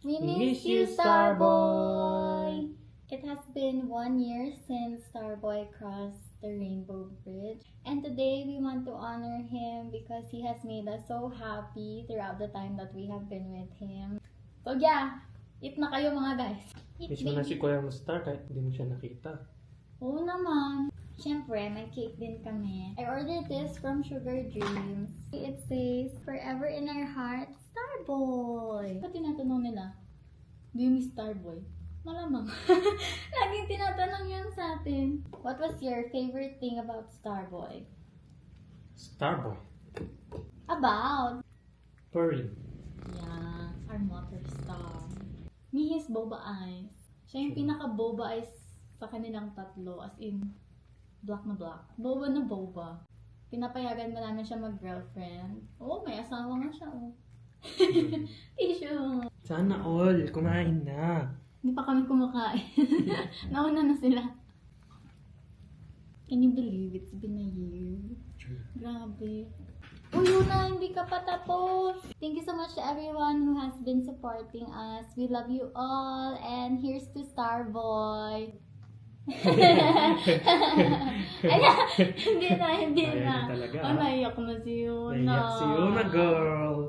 We miss you, Starboy! It has been 1 year since Starboy crossed the Rainbow Bridge. And today we want to honor him because he has made us so happy throughout the time that we have been with him. So yeah, eat na kayo mga guys. Eat, Miss mo na si Kuya Mustar kahit hindi mo siya nakita. Oo naman. Siyempre, may cake din kami. I ordered this from Sugar Dreams. It says, forever in our hearts, Starboy. Ba't tinatanong nila? Do you miss Starboy? Malamang. Laging tinatanong yun sa atin. What was your favorite thing about Starboy? Starboy. About? Purring. Yeah, our mother star. Me, his boba eyes. Siya yung pinaka-boba eyes sa kanilang tatlo. As in, black na black. Boba na boba. Pinapayagan ba namin siya mag-girlfriend? Oo, may asawa nga siya, oh. Tissue. Sana all. Kumain na. Hindi pa kami kumakain. Nauna na sila. Can you believe it's been a year? Grabe. Oh, yun na, hindi ka pa tapos. Thank you so much to everyone who has been supporting us. We love you all. And here's to Starboy. Ayan, hindi na. Ayan na talaga. Oh, naiyak na si Yuna. Naiyak si Yuna, girl.